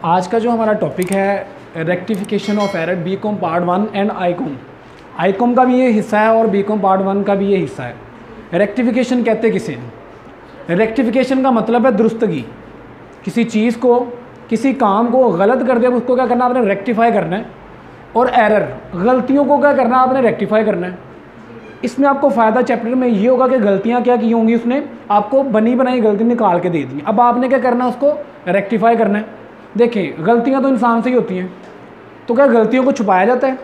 आज का जो हमारा टॉपिक है rectification of error BCom part 1 and ICom का भी ये हिस्सा है और बीकॉम पार्ट 1 का भी ये हिस्सा है। रेक्टिफिकेशन कहते किसे हैं? रेक्टिफिकेशन का मतलब है दुरुस्तगी। किसी चीज़ को, किसी काम को गलत कर दिया उसको क्या करना, आपने रेक्टिफाई करना है। और एरर, गलतियों को क्या करना, आपने रेक्टिफाई करना है। इसमें आपको फ़ायदा चैप्टर में ये होगा कि गलतियाँ क्या की होंगी, उसने आपको बनी बनाई गलती निकाल के दे दी। अब आपने क्या करना है, उसको रेक्टिफाई करना है। देखिए, गलतियाँ तो इंसान से ही होती हैं, तो क्या गलतियों को छुपाया जाता है?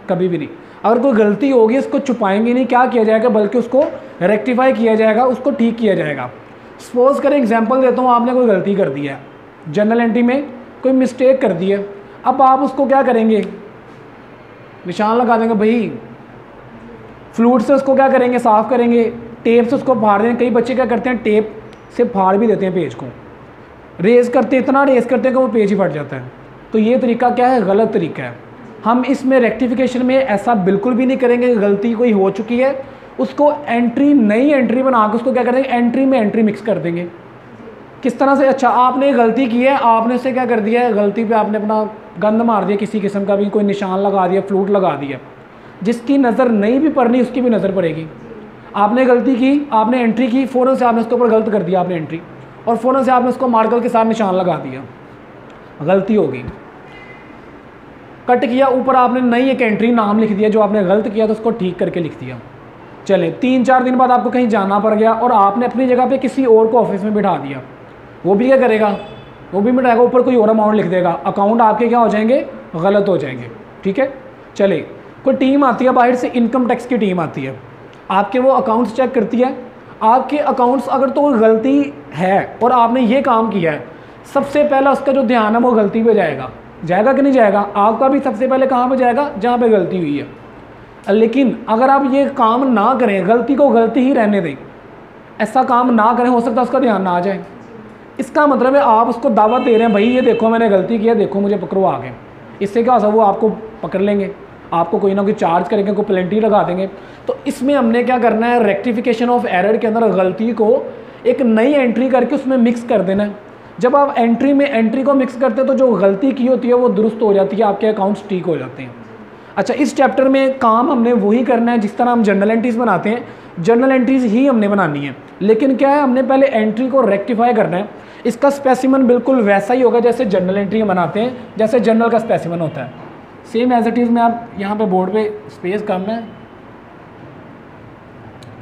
कभी भी नहीं। अगर कोई गलती होगी इसको छुपाएंगे नहीं, क्या किया जाएगा, बल्कि उसको रेक्टिफाई किया जाएगा, उसको ठीक किया जाएगा। सपोज़ करें, एग्जांपल देता हूँ, आपने कोई गलती कर दी है, जर्नल एंट्री में कोई मिस्टेक कर दी है। अब आप उसको क्या करेंगे, निशान लगा देंगे भाई, फ्लूट से उसको क्या करेंगे, साफ़ करेंगे, टेप से उसको फाड़ देंगे। कई बच्चे क्या करते हैं, टेप से फाड़ भी देते हैं पेज को, रेज़ करते, इतना रेज़ करते हैं कि वो पेज ही फट जाता है। तो ये तरीका क्या है, गलत तरीका है। हम इसमें रेक्टिफिकेशन में ऐसा बिल्कुल भी नहीं करेंगे। गलती कोई हो चुकी है उसको एंट्री, नई एंट्री बना के उसको क्या करेंगे, एंट्री में एंट्री मिक्स कर देंगे। किस तरह से? अच्छा, आपने गलती की है, आपने उससे क्या कर दिया है, गलती पे आपने अपना गंद मार दिया, किसी किस्म का भी कोई निशान लगा दिया, फ्लूट लगा दिया। जिसकी नज़र नहीं भी पड़नी उसकी भी नज़र पड़ेगी। आपने गलती की, आपने एंट्री की, फ़ौरन से आपने उसके ऊपर गलत कर दिया आपने एंट्री, और फ़ौरन से आपने उसको मार्कर के साथ निशान लगा दिया, गलती होगी। कट किया, ऊपर आपने नई एक एंट्री नाम लिख दिया, जो आपने गलत किया तो उसको ठीक करके लिख दिया। चले 3-4 दिन बाद आपको कहीं जाना पड़ गया और आपने अपनी जगह पे किसी और को ऑफिस में बिठा दिया। वो भी क्या करेगा, वो भी मिटाएगा, ऊपर कोई और अमाउंट लिख देगा। अकाउंट आपके क्या हो जाएंगे, गलत हो जाएंगे। ठीक है, चले कोई टीम आती है बाहर से, इनकम टैक्स की टीम आती है, आपके वो अकाउंट्स चेक करती है। आपके अकाउंट्स अगर तो गलती है और आपने ये काम किया है, सबसे पहला उसका जो ध्यान है वो गलती पे जाएगा। जाएगा कि नहीं जाएगा? आपका भी सबसे पहले कहाँ पे जाएगा, जहाँ पे गलती हुई है। लेकिन अगर आप ये काम ना करें, गलती को गलती ही रहने दें, ऐसा काम ना करें, हो सकता है उसका ध्यान ना आ जाए। इसका मतलब है आप उसको दावत दे रहे हैं, भाई ये देखो मैंने गलती की है, देखो मुझे पकड़ो आगे। इससे क्या होगा, वो आपको पकड़ लेंगे, आपको कोई ना कोई चार्ज करेंगे, कोई पेनल्टी लगा देंगे। तो इसमें हमने क्या करना है, रेक्टिफिकेशन ऑफ एरर के अंदर गलती को एक नई एंट्री करके उसमें मिक्स कर देना है। जब आप एंट्री में एंट्री को मिक्स करते हैं तो जो गलती की होती है वो दुरुस्त हो जाती है, आपके अकाउंट्स ठीक हो जाते हैं। अच्छा, इस चैप्टर में काम हमने वही करना है जिस तरह हम जर्नल एंट्रीज़ बनाते हैं, जर्नल एंट्रीज़ ही हमने बनानी है। लेकिन क्या है, हमने पहले एंट्री को रेक्टिफाई करना है। इसका स्पेसिमन बिल्कुल वैसा ही होगा जैसे जर्नल एंट्री हम बनाते हैं, जैसे जर्नल का स्पेसिमन होता है, सेम एज इट इज़। में आप यहाँ पे बोर्ड पे स्पेस कम है,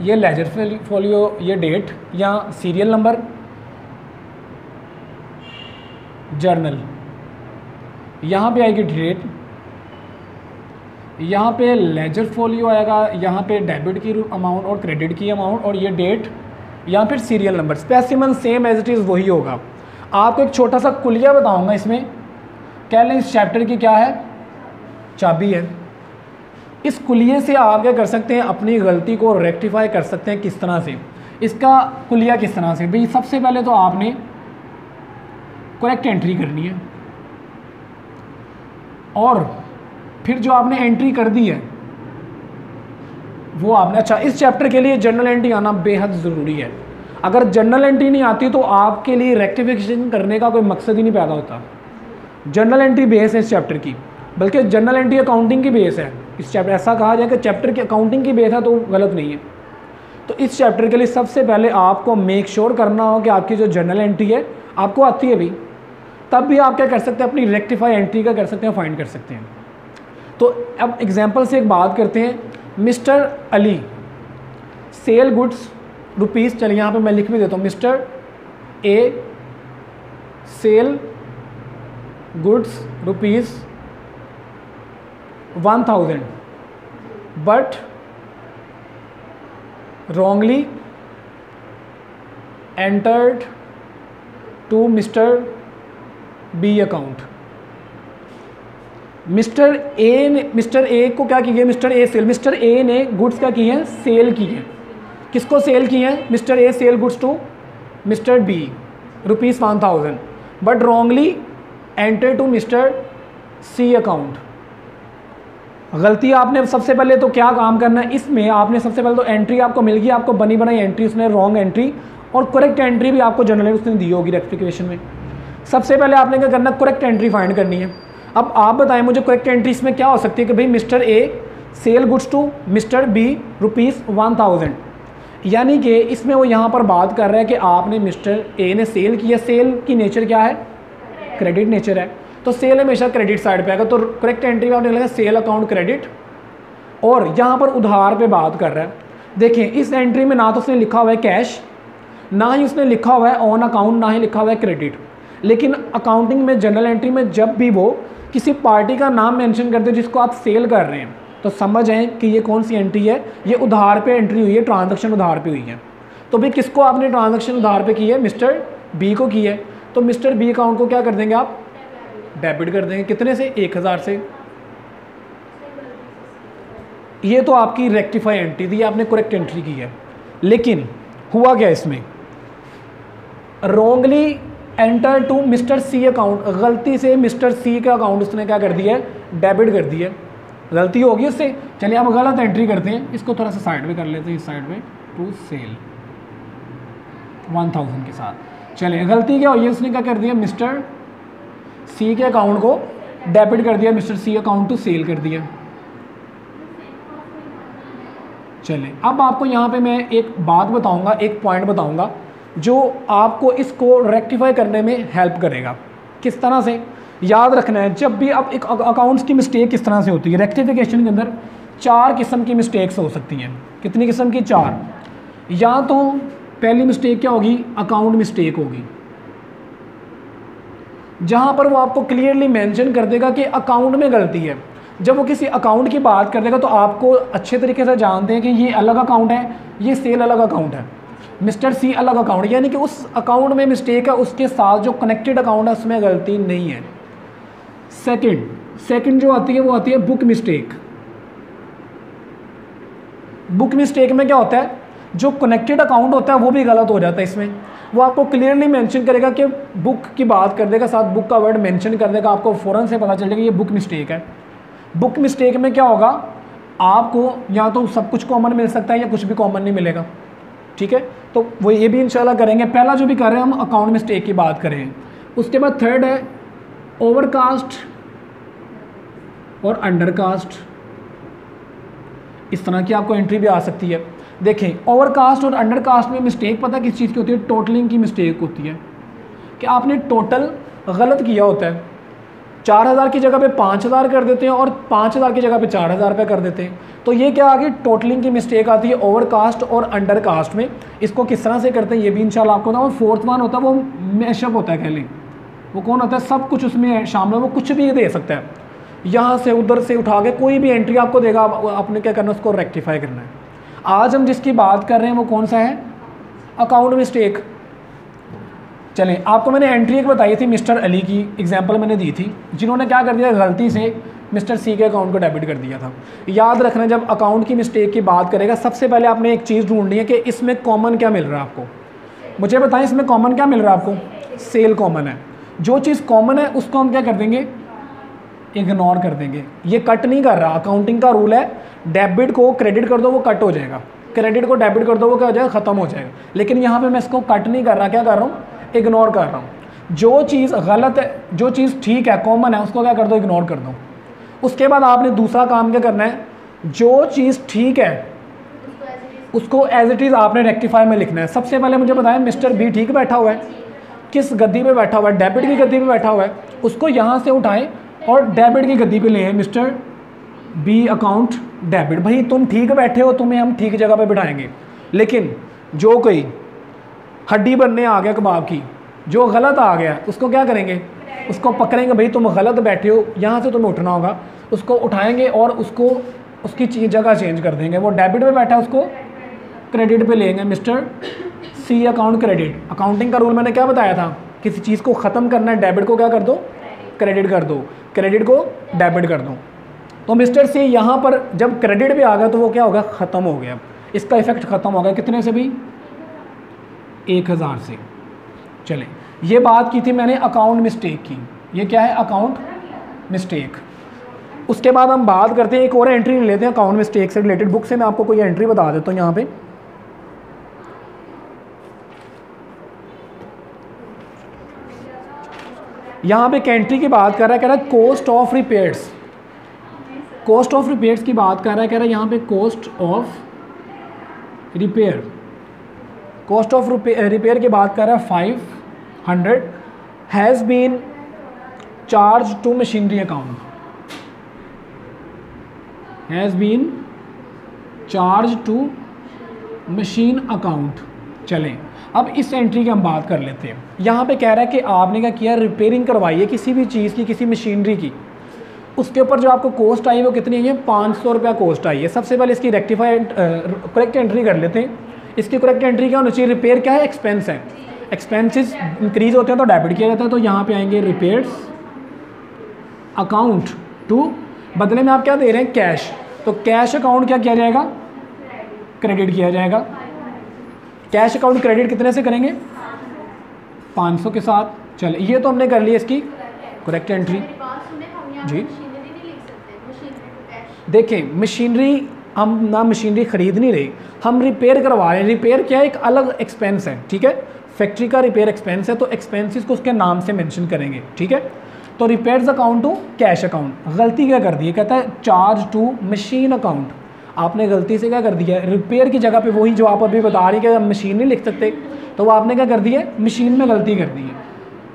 ये लेजर फोलियो, ये डेट या सीरियल नंबर, जर्नल, यहाँ पे आएगी डेट, यहाँ पे लेजर फोलियो आएगा, यहाँ पे डेबिट की अमाउंट और क्रेडिट की अमाउंट, और ये डेट, यहाँ फिर serial number. Specimen same as it is वही होगा। आपको एक छोटा सा कुलिया बताऊंगा, इसमें कह लें इस चैप्टर की क्या है, चाबी है। इस कुलिये से आप क्या कर सकते हैं, अपनी गलती को रेक्टिफाई कर सकते हैं। किस तरह से, इसका कुलिया किस तरह से? भाई सबसे पहले तो आपने करेक्ट एंट्री करनी है, और फिर जो आपने एंट्री कर दी है वो आपने, अच्छा, इस चैप्टर के लिए जर्नल एंट्री आना बेहद ज़रूरी है। अगर जर्नल एंट्री नहीं आती तो आपके लिए रेक्टिफिकेशन करने का कोई मकसद ही नहीं पैदा होता। जर्नल एंट्री बेस है इस चैप्टर की, बल्कि जर्नल एंट्री अकाउंटिंग की बेस है इस चैप्टर। ऐसा कहा जाए कि चैप्टर की अकाउंटिंग की बेस है तो गलत नहीं है। तो इस चैप्टर के लिए सबसे पहले आपको मेक श्योर करना हो कि आपकी जो जर्नल एंट्री है आपको आती है भी, तब भी आप क्या कर सकते हैं, अपनी रेक्टिफाई एंट्री का कर सकते हैं, फाइंड कर सकते हैं। तो अब एग्जांपल से एक बात करते हैं। Mr Ali sale goods rupees, चलिए यहाँ पे मैं लिख भी देता हूँ, Mr A sale goods rupees 1000 but wrongly entered to Mr. B अकाउंट। मिस्टर ए को क्या किया, Mr A sale, Mr A ने गुड्स क्या की हैं, सेल की हैं। किसको सेल की हैं? Mr A sale goods to mister B rupees 1000 but wrongly enter to Mr C account. गलती आपने सबसे पहले तो क्या काम करना है, इसमें आपने सबसे पहले तो एंट्री आपको मिल गई, आपको बनी बनाई एंट्री, उसने रॉन्ग एंट्री और करेक्ट एंट्री भी आपको जनरली उसने दी होगी रेक्टिफिकेशन में। सबसे पहले आपने क्या करना, करेक्ट एंट्री फाइंड करनी है। अब आप बताएं मुझे करेक्ट एंट्री इसमें क्या हो सकती है कि भाई Mr A sale goods to mister B ₹1000, यानी कि इसमें वो यहाँ पर बात कर रहा है कि आपने मिस्टर ए ने सेल किया, सेल की नेचर क्या है, क्रेडिट नेचर है, तो सेल हमेशा क्रेडिट साइड पे आएगा। तो करेक्ट एंट्री में आपने लिखा सेल अकाउंट क्रेडिट, और यहाँ पर उधार पे बात कर रहा है। देखिए इस एंट्री में ना तो उसने लिखा हुआ है कैश, ना ही उसने लिखा हुआ है ऑन अकाउंट, ना ही लिखा हुआ है क्रेडिट। लेकिन अकाउंटिंग में जनरल एंट्री में जब भी वो किसी पार्टी का नाम मेंशन करते हैं जिसको आप सेल कर रहे हैं, तो समझ आए कि ये कौन सी एंट्री है, ये उधार पे एंट्री हुई है, ट्रांजैक्शन उधार पे हुई है। तो भाई किसको आपने ट्रांजैक्शन उधार पे की है, मिस्टर बी को की है, तो मिस्टर बी अकाउंट को क्या कर देंगे आप, डेबिट कर देंगे। कितने से, 1000 से। ये तो आपकी रेक्टिफाई एंट्री थी, आपने करेक्ट एंट्री की है। लेकिन हुआ क्या इसमें, wrongly enter to Mr C account, गलती से मिस्टर सी का अकाउंट उसने क्या कर दिया है, डेबिट कर दिया। गलती होगी उससे, चलिए आप गलत एंट्री करते हैं, इसको थोड़ा सा साइड में कर लेते हैं, इस साइड में टू सेल 1000 के साथ। चलिए गलती क्या हुई है, उसने क्या कर दिया, मिस्टर सी के अकाउंट को डेबिट कर दिया, Mr C account to sale कर दिया। चलिए अब आपको यहाँ पे मैं एक बात बताऊँगा, एक पॉइंट बताऊँगा जो आपको इसको रेक्टिफाई करने में हेल्प करेगा। किस तरह से, याद रखना है, जब भी आप एक अकाउंट्स की मिस्टेक किस तरह से होती है, रेक्टिफिकेशन के अंदर 4 किस्म की मिस्टेक्स हो सकती हैं। कितनी किस्म की, 4। या तो पहली मिस्टेक क्या होगी, अकाउंट मिस्टेक होगी, जहाँ पर वो आपको क्लियरली मेंशन कर देगा कि अकाउंट में गलती है। जब वो किसी अकाउंट की बात कर देगा तो आपको अच्छे तरीके से जानते हैं कि ये अलग अकाउंट है, ये सेल अलग अकाउंट है, मिस्टर सी अलग अकाउंट, यानी कि उस अकाउंट में मिस्टेक है, उसके साथ जो कनेक्टेड अकाउंट है उसमें गलती नहीं है। सेकंड जो आती है वो आती है बुक मिस्टेक। बुक मिस्टेक में क्या होता है, जो कनेक्टेड अकाउंट होता है वो भी गलत हो जाता है इसमें। वो आपको क्लियरली मेंशन करेगा कि बुक की बात कर देगा, साथ बुक का वर्ड मेंशन कर देगा, आपको फ़ौरन से पता चलेगा ये बुक मिस्टेक है। बुक मिस्टेक में क्या होगा, आपको या तो सब कुछ कॉमन मिल सकता है या कुछ भी कॉमन नहीं मिलेगा। ठीक है, तो वो ये भी इंशाल्लाह करेंगे। पहला जो भी कर रहे हैं हम अकाउंट मिस्टेक की बात करें। उसके बाद थर्ड है ओवरकास्ट और अंडरकास्ट। इस तरह की आपको एंट्री भी आ सकती है। देखें ओवरकास्ट और अंडरकास्ट में मिस्टेक पता किस चीज़ की होती है, टोटलिंग की मिस्टेक होती है कि आपने टोटल गलत किया होता है। 4000 की जगह पे 5000 कर देते हैं और 5000 की जगह पे 4000 रुपये कर देते हैं। तो ये क्या आ गई, टोटलिंग की मिस्टेक आती है ओवरकास्ट और अंडरकास्ट में। इसको किस तरह से करते हैं ये भी इंशाल्लाह आपको बताऊँ। फोर्थ वन होता है वो मैशअप होता है, कह लें वो कौन होता है, सब कुछ उसमें शामिल है, वो कुछ भी दे सकता है, यहाँ से उधर से उठा के कोई भी एंट्री आपको देगा, आपने क्या करना है उसको रेक्टिफाई करना है। आज हम जिसकी बात कर रहे हैं वो कौन सा है, अकाउंट मिस्टेक। चलें, आपको मैंने एंट्री एक बताई थी मिस्टर अली की, एग्जांपल मैंने दी थी, जिन्होंने क्या कर दिया, गलती से मिस्टर सी के अकाउंट को डेबिट कर दिया था। याद रखना जब अकाउंट की मिस्टेक की बात करेगा सबसे पहले आपने एक चीज़ ढूंढनी है कि इसमें कॉमन क्या मिल रहा है आपको। मुझे बताएं इसमें कॉमन क्या मिल रहा है आपको, सेल कॉमन है। जो चीज़ कॉमन है उसको हम क्या कर देंगे, इग्नोर कर देंगे। ये कट नहीं कर रहा, अकाउंटिंग का रूल है, डेबिट को क्रेडिट कर दो वो कट हो जाएगा, क्रेडिट को डेबिट कर दो वो क्या हो जाएगा, ख़त्म हो जाएगा। लेकिन यहाँ पे मैं इसको कट नहीं कर रहा, क्या कर रहा हूँ, इग्नोर कर रहा हूँ। जो चीज़ गलत है, जो चीज़ ठीक है, कॉमन है, उसको क्या कर दो, इग्नोर कर दो। उसके बाद आपने दूसरा काम क्या करना है, जो चीज़ ठीक है उसको एज इट इज़ आपने रेक्टिफाई में लिखना है। सबसे पहले मुझे बताया मिस्टर बी ठीक बैठा हुआ है, किस गद्दी पे बैठा हुआ है, डेबिट की गद्दी पे बैठा हुआ है, उसको यहाँ से उठाएं और डेबिट की गद्दी पे ले आए, मिस्टर बी अकाउंट डेबिट। भाई तुम ठीक बैठे हो, तुम्हें हम ठीक जगह पे बिठाएंगे। लेकिन जो कोई हड्डी बनने आ गया कबाब की, जो गलत आ गया, उसको क्या करेंगे, उसको पकड़ेंगे, भाई तुम गलत बैठे हो, यहाँ से तुम्हें उठना होगा। उसको उठाएंगे और उसको उसकी जगह चेंज कर देंगे। वो डेबिट पे बैठा है उसको क्रेडिट पे लेंगे, Mr C account credit. Accounting का रूल मैंने क्या बताया था, किसी चीज़ को ख़त्म करना है, डेबिट को क्या कर दो, क्रेडिट कर दो, क्रेडिट को डेबिट कर दो। तो मिस्टर सी यहाँ पर जब क्रेडिट पे आ गया तो वो क्या होगा, ख़त्म हो गया, इसका इफेक्ट ख़त्म हो गया। कितने से भी, 1000 से। चलें, ये बात की थी मैंने अकाउंट मिस्टेक की। ये क्या है, अकाउंट मिस्टेक। उसके बाद हम बात करते हैं, एक और एंट्री लेते हैं अकाउंट मिस्टेक से रिलेटेड। बुक से मैं आपको कोई एंट्री बता देता हूँ यहाँ पे। यहाँ पे एंट्री की बात कर रहा है, कह रहा है cost of repairs, cost of repairs की बात कर रहा है, कह रहा है यहाँ पे cost of repair, cost of repair की बात कर रहा है 500 has been charge to machinery account, has been charge to machine account. चलें अब इस एंट्री की हम बात कर लेते हैं। यहाँ पे कह रहा है कि आपने क्या किया, रिपेयरिंग करवाई है किसी भी चीज़ की, किसी मशीनरी की, उसके ऊपर जो आपको कॉस्ट आई है वो कितनी है, 500 रुपया कॉस्ट आई है। सबसे पहले इसकी रेक्टिफाइड करेक्ट एंट्री कर लेते हैं। इसकी करेक्ट एंट्री क्या होनी चाहिए, रिपेयर क्या है, एक्सपेंस है, एक्सपेंसेस इंक्रीज होते हैं तो डेबिट किया जाता है, तो यहाँ पे आएंगे रिपेयर्स अकाउंट टू, बदले में आप क्या दे रहे हैं, कैश, तो कैश अकाउंट क्या किया जाएगा, क्रेडिट किया जाएगा। कैश अकाउंट क्रेडिट कितने से करेंगे, 500 के साथ। चले ये तो हमने कर लिया इसकी करेक्ट एंट्री जी। देखें मशीनरी हम ना मशीनरी ख़रीद नहीं रहे, हम रिपेयर करवा रहे हैं। रिपेयर क्या है, एक अलग एक्सपेंस है, ठीक है, फैक्ट्री का रिपेयर एक्सपेंस है, तो एक्सपेंसेस को उसके नाम से मेंशन करेंगे, ठीक है। तो repairs account to cash account, गलती क्या कर दी है, कहता है चार्ज टू मशीन अकाउंट, आपने गलती से क्या कर दिया, रिपेयर की जगह पे वही जो आप अभी बता रही है कि मशीन नहीं लिख सकते, तो वो आपने क्या कर दिया, मशीन में गलती कर दी है,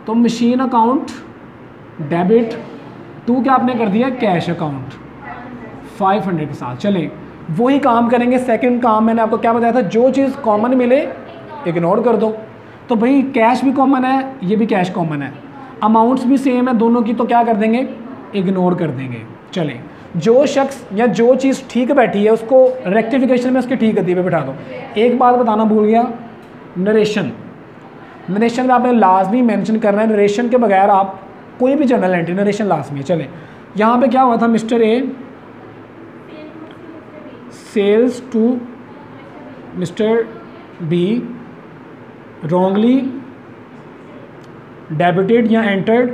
तो मशीन अकाउंट डेबिट टू क्या आपने कर दिया, कैश अकाउंट 500 के साथ। चलें वही काम करेंगे। सेकंड काम मैंने आपको क्या बताया था, जो चीज़ कॉमन मिले इग्नोर कर दो, तो भाई कैश भी कॉमन है, ये भी कैश कॉमन है, अमाउंट्स भी सेम है दोनों की, तो क्या कर देंगे, इग्नोर कर देंगे। चलें जो शख्स या जो चीज़ ठीक बैठी है उसको रेक्टिफिकेशन में उसकी ठीक गति पे बिठा दो। एक बात बताना भूल गया, नरेशन, नरेशन में आपने लाजमी मेंशन करना है, नरेशन के बगैर आप कोई भी जर्नल एंट्री, नरेशन लाजमी है। चलें यहाँ पे क्या हुआ था, mister A sells to mister B wrongly debited या entered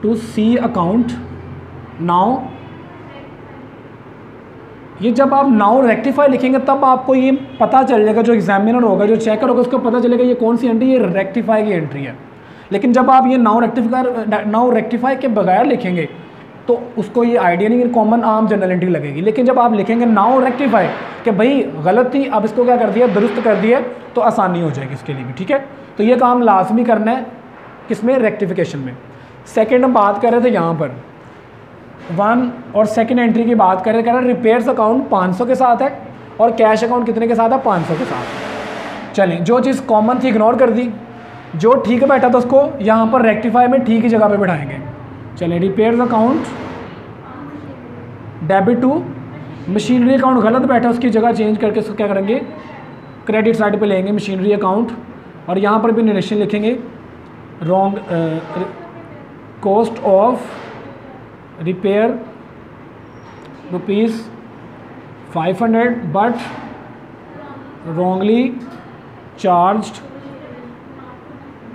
to C account now. ये जब आप नाउ रेक्टिफाई लिखेंगे तब आपको ये पता चल जाएगा, जो एग्जामिनर होगा, जो चेकर होगा, उसको पता चलेगा ये कौन सी एंट्री, ये रेक्टिफाई की एंट्री है। लेकिन जब आप ये नाउ रेक्टिफाई के बगैर लिखेंगे तो उसको ये आइडिया नहीं, कॉमन आम जनरल एंट्री लगेगी। लेकिन जब आप लिखेंगे नाउ रेक्टिफाई कि भाई गलत थी, अब इसको क्या कर दिया, दुरुस्त कर दिया, तो आसानी हो जाएगी इसके लिए भी, ठीक है। तो ये काम लाजमी करना है किसमें, रेक्टिफिकेशन में। सेकंड हम बात कर रहे थे यहाँ पर 1 और सेकंड एंट्री की बात कर रहे हैं, रिपेयर्स अकाउंट 500 के साथ है और कैश अकाउंट कितने के साथ है, 500 के साथ। चलें जो चीज़ कॉमन थी इग्नोर कर दी, जो ठीक बैठा था उसको यहाँ पर रेक्टिफाई में ठीक ही जगह पे बिठाएंगे। चलें repairs account debit to machinery account, गलत बैठा उसकी जगह चेंज करके उसको क्या करेंगे, क्रेडिट साइड पे लेंगे मशीनरी अकाउंट, और यहाँ पर भी नरेशन लिखेंगे wrong cost of repair ₹500 but wrongly charged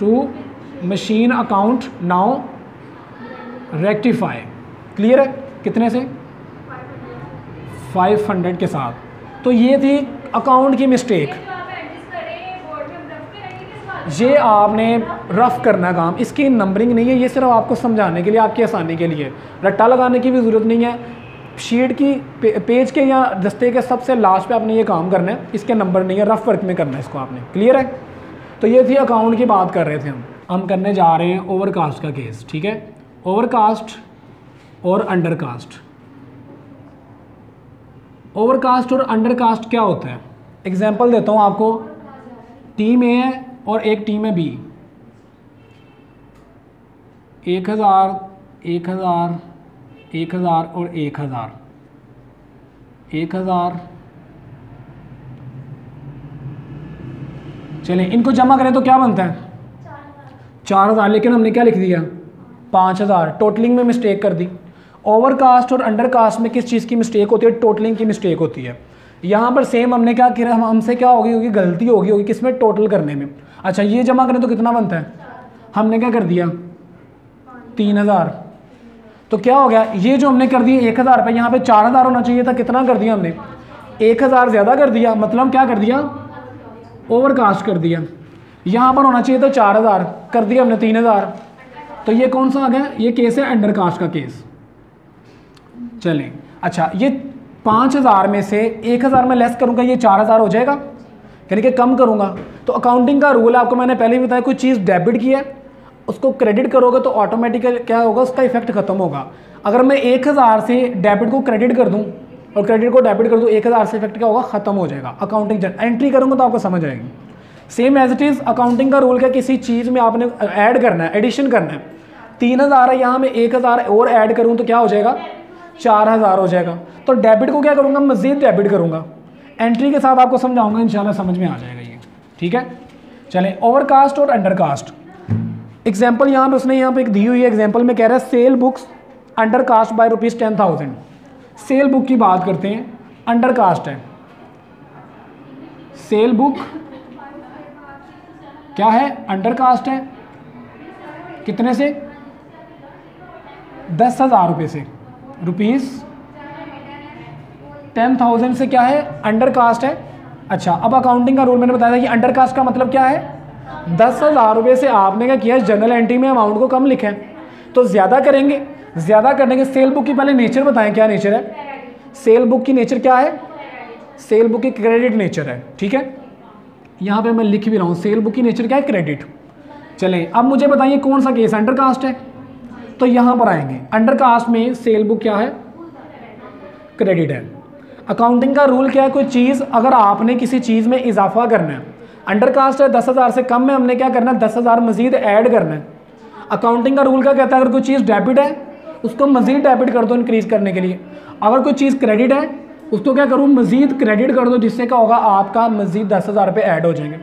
to machine account now rectify. Clear है, कितने से, 500 के साथ। तो ये थी अकाउंट की मिस्टेक, ये आपने रफ करना काम, इसकी नंबरिंग नहीं है, ये सिर्फ आपको समझाने के लिए, आपकी आसानी के लिए, रट्टा लगाने की भी ज़रूरत नहीं है। शीट की पेज के या दस्ते के सबसे लास्ट पे आपने ये काम करना है, इसके नंबर नहीं है, रफ वर्क में करना है इसको आपने। क्लियर है, तो ये थी अकाउंट की बात कर रहे थे हम करने जा रहे हैं ओवरकास्ट का केस, ठीक है। ओवरकास्ट और अंडरकास्ट, ओवरकास्ट और अंडरकास्ट क्या होता है, एग्जांपल देता हूँ आपको। टीम ए है और एक टीम है बी, 1000 1000 1000 और 1000 1000। चलें इनको जमा करें तो क्या बनता है, 4000, लेकिन हमने क्या लिख दिया, 5000, टोटलिंग में मिस्टेक कर दी। ओवरकास्ट और अंडरकास्ट में किस चीज़ की मिस्टेक होती है, टोटलिंग की मिस्टेक होती है। यहाँ पर सेम हमने क्या किया, हमसे क्या होगी गलती होगी किसमें, टोटल करने में। अच्छा ये जमा करें तो कितना बनता है, हमने क्या कर दिया 3000, तो क्या हो गया, ये जो हमने कर दिया 1000 पे, यहाँ पे 4000 होना चाहिए था, कितना कर दिया हमने, 1000 ज़्यादा कर दिया, मतलब क्या कर दिया, ओवरकास्ट कर दिया। यहाँ पर होना चाहिए था 4000, कर दिया हमने 3000। तो ये कौन सा आ गया, ये केस है अंडर कास्ट का केस। चलें, अच्छा ये 5000 में से 1000 में लेस करूँगा, ये 4000 हो जाएगा, यानी कि कम करूँगा। तो अकाउंटिंग का रूल आपको मैंने पहले ही बताया, कोई चीज़ डेबिट की है उसको क्रेडिट करोगे तो ऑटोमेटिकली क्या होगा, उसका इफेक्ट खत्म होगा। अगर मैं 1000 से डेबिट को क्रेडिट कर दूँ और क्रेडिट को डेबिट कर दूँ, 1000 से इफेक्ट क्या होगा, खत्म हो जाएगा। अकाउंटिंग एंट्री करूँगा तो आपको समझ आएगी। Same as it is accounting का रूल क्या, किसी चीज़ में आपने ऐड करना है, एडिशन करना है। 3000 है, यहाँ मैं 1000 और ऐड करूँ तो क्या हो जाएगा, 4000 हो जाएगा। तो डेबिट को क्या करूँगा, मज़ीद डेबिट करूँगा। एंट्री के साथ आपको समझाऊंगा, इंशाल्लाह समझ में आ जाएगा ये, ठीक है। चलें, ओवरकास्ट और अंडरकास्ट। एग्जाम्पल यहाँ पे उसने यहाँ पे एक दी हुई है, एग्जाम्पल में कह रहा है sale books undercast by ₹10,000। Sale book की बात करते हैं, अंडर कास्ट है। सेल बुक क्या है, अंडर कास्ट है। कितने से, 10,000 रुपये से, ₹10,000 से क्या है, अंडर कास्ट है। अच्छा, अब अकाउंटिंग का रूल मैंने बताया था कि अंडर कास्ट का मतलब क्या है, 10,000 रुपये से आपने क्या किया, जनरल एंट्री में अमाउंट को कम लिखा है, तो ज़्यादा करेंगे, ज़्यादा करने के। सेल बुक की पहले नेचर बताएं, क्या नेचर है सेल बुक की, नेचर क्या है, सेल बुक की क्रेडिट नेचर है, ठीक है। यहाँ पे मैं लिख भी रहा हूँ, सेल बुक की नेचर क्या है, क्रेडिट। चलें, अब मुझे बताइए कौन सा केस अंडर कास्ट है। तो यहाँ पर आएंगे, अंडर कास्ट में सेल बुक क्या है, क्रेडिट है। अकाउंटिंग का रूल क्या है, कोई चीज़ अगर आपने किसी चीज़ में इजाफा करना है, अंडर कास्ट है, 10,000 से कम में हमने क्या करना है, 10,000 मजीद ऐड करना है। अकाउंटिंग का रूल क्या कहता है, अगर कोई चीज़ डेबिट है उसको मजीद डेबिट कर दो इंक्रीज करने के लिए। अगर कोई चीज़ क्रेडिट है उसको क्या करूँ, मजीद क्रेडिट कर दो, जिससे क्या होगा, आपका मजीद 10,000 रुपये ऐड हो जाएंगे।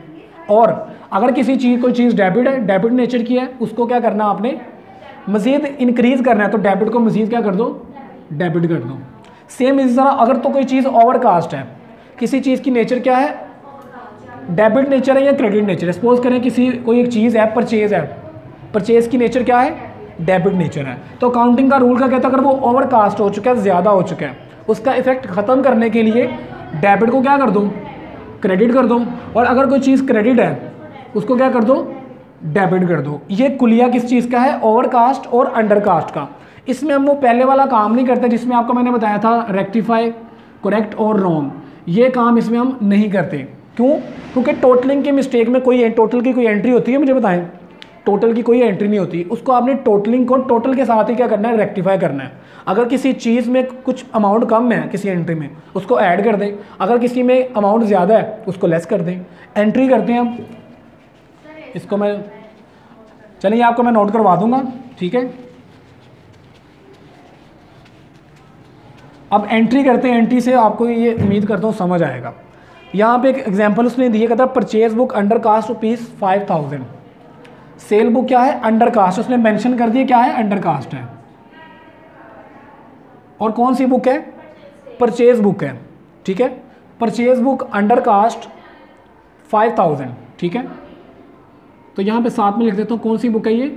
और अगर किसी चीज़ कोई चीज़ डेबिट है, डेबिट नेचर की है, उसको क्या करना आपने, मजीद इंक्रीज़ करना है, तो डेबिट को मजीद क्या कर दो, डेबिट कर दो। सेम इस तरह अगर तो कोई चीज़ ओवरकास्ट है, किसी चीज़ की नेचर क्या है, डेबिट नेचर है या क्रेडिट नेचर है। सपोज करें किसी कोई एक चीज़ है, परचेज है, परचेज की नेचर क्या है, डेबिट नेचर है। तो अकाउंटिंग का रूल का कहता है अगर वो ओवरकास्ट हो चुका है, ज़्यादा हो चुका है, उसका इफेक्ट ख़त्म करने के लिए डेबिट को क्या कर दो, क्रेडिट कर दो। और अगर कोई चीज़ क्रेडिट है उसको क्या कर दो, डेबिट कर दो। ये कुलिया किस चीज़ का है, ओवरकास्ट और अंडरकास्ट का। इसमें हम वो पहले वाला काम नहीं करते जिसमें आपको मैंने बताया था रेक्टिफाई, करेक्ट और रॉन्ग, ये काम इसमें हम नहीं करते। क्यों, क्योंकि टोटलिंग के मिस्टेक में कोई टोटल की कोई एंट्री होती है, मुझे बताएं, टोटल की कोई एंट्री नहीं होती, उसको आपने टोटलिंग को टोटल के साथ ही क्या करना है, रेक्टिफाई करना है। अगर किसी चीज़ में कुछ अमाउंट कम है किसी एंट्री में, उसको ऐड कर दें, अगर किसी में अमाउंट ज़्यादा है उसको लेस कर दें। एंट्री करते हैं हम, इसको मैं चलिए आपको मैं नोट करवा दूंगा, ठीक है। अब एंट्री करते हैं, एंट्री से आपको ये उम्मीद करता हूँ समझ आएगा। यहाँ पे एक एग्जांपल उसने दिया, कहता है purchase book undercast ₹5,000। Sale book क्या है, अंडर कास्ट, उसने मेंशन कर दिया क्या है, अंडर कास्ट है। और कौन सी बुक है, परचेज बुक है, ठीक है। परचेज बुक अंडर कास्ट 5,000, ठीक है। तो यहाँ पे साथ में लिख देता हूँ कौन सी बुक है, ये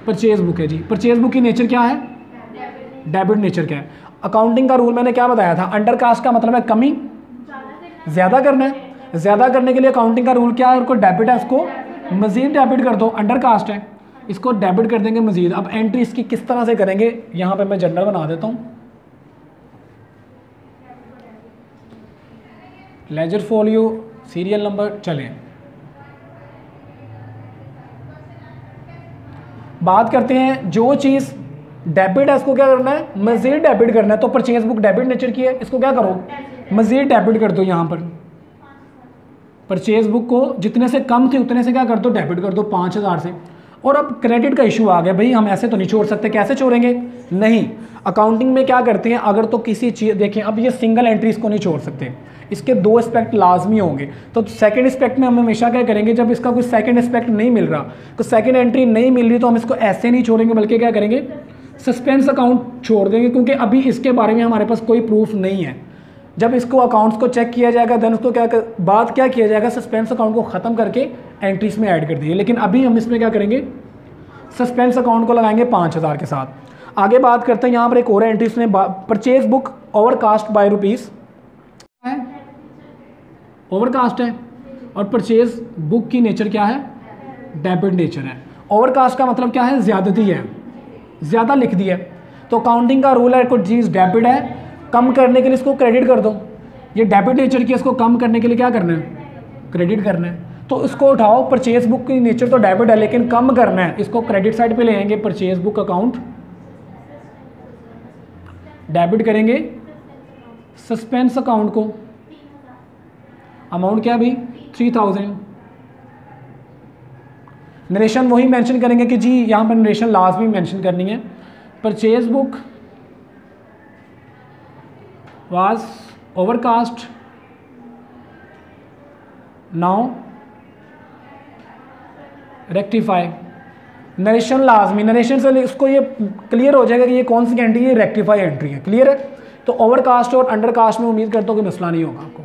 परचेज बुक है जी। परचेज बुक की नेचर क्या है, डेबिट नेचर क्या है। अकाउंटिंग का रूल मैंने क्या बताया था, अंडर कास्ट का मतलब है कमी, ज़्यादा करना है। ज़्यादा करने के लिए अकाउंटिंग का रूल क्या है, उसको डेबिट है उसको मज़ीद डेबिट कर दो, अंडर कास्ट है इसको डेबिट कर देंगे मज़ीद। अब एंट्री इसकी किस तरह से करेंगे, यहाँ पे मैं जनरल बना देता हूँ, लेजर फोलियो, सीरियल नंबर। चलें बात करते हैं, जो चीज़ डेबिट है इसको क्या करना है, मज़ीद डेबिट करना है। तो परचेज बुक डेबिट नेचर की है, इसको क्या करो, मज़ीद डेबिट कर दो। यहाँ पर परचेज बुक को जितने से कम थी उतने से क्या कर दो, डेबिट कर दो 5,000 से। और अब क्रेडिट का इशू आ गया, भाई हम ऐसे तो नहीं छोड़ सकते, कैसे छोड़ेंगे, नहीं। अकाउंटिंग में क्या करते हैं, अगर तो किसी चीज़ देखें, अब ये सिंगल एंट्रीज को नहीं छोड़ सकते, इसके 2 एस्पेक्ट लाजमी होंगे। तो सेकंड एस्पेक्ट में हम हमेशा क्या करेंगे, जब इसका कोई सेकंड एस्पेक्ट नहीं मिल रहा, तो सेकंड एंट्री नहीं मिल रही, तो हम इसको ऐसे नहीं छोड़ेंगे, बल्कि क्या करेंगे, सस्पेंस अकाउंट छोड़ देंगे, क्योंकि अभी इसके बारे में हमारे पास कोई प्रूफ नहीं है। जब इसको अकाउंट्स को चेक किया जाएगा, देन उसको बाद क्या किया जाएगा, सस्पेंस अकाउंट को ख़त्म करके एंट्रीज में ऐड कर दिए। लेकिन अभी हम इसमें क्या करेंगे, सस्पेंस अकाउंट को लगाएंगे 5,000 के साथ। आगे बात करते हैं, यहाँ पर एक और एंट्रीज में परचेज बुक ओवरकास्ट बाय ₹, है ओवरकास्ट है। और परचेज बुक की नेचर क्या है, डेबिट नेचर है। ओवरकास्ट का मतलब क्या है, ज़्यादती है, ज़्यादा लिख दिया। तो काउंटिंग का रूल है, कोई चीज़ डेबिट है, कम करने के लिए इसको क्रेडिट कर दो। ये डेबिट नेचर की, इसको कम करने के लिए क्या करना है, क्रेडिट करना है। तो इसको उठाओ, परचेज बुक की नेचर तो डेबिट है लेकिन कम करना है, इसको क्रेडिट साइड पे ले आएंगे, परचेज बुक अकाउंट डेबिट करेंगे सस्पेंस अकाउंट को, अमाउंट क्या भी 3000। नरेशन वही मेंशन करेंगे कि जी यहाँ पर नरेशन लाजमी मेंशन करनी है। Purchase book was overcast, now rectify. Narration लाजमी, नरेशन से इसको ये क्लियर हो जाएगा कि ये कौन सी एंट्री है, रेक्टिफाई एंट्री है। क्लियर है। तो ओवरकास्ट और अंडरकास्ट में उम्मीद करता हूँ कि मसला नहीं होगा आपको।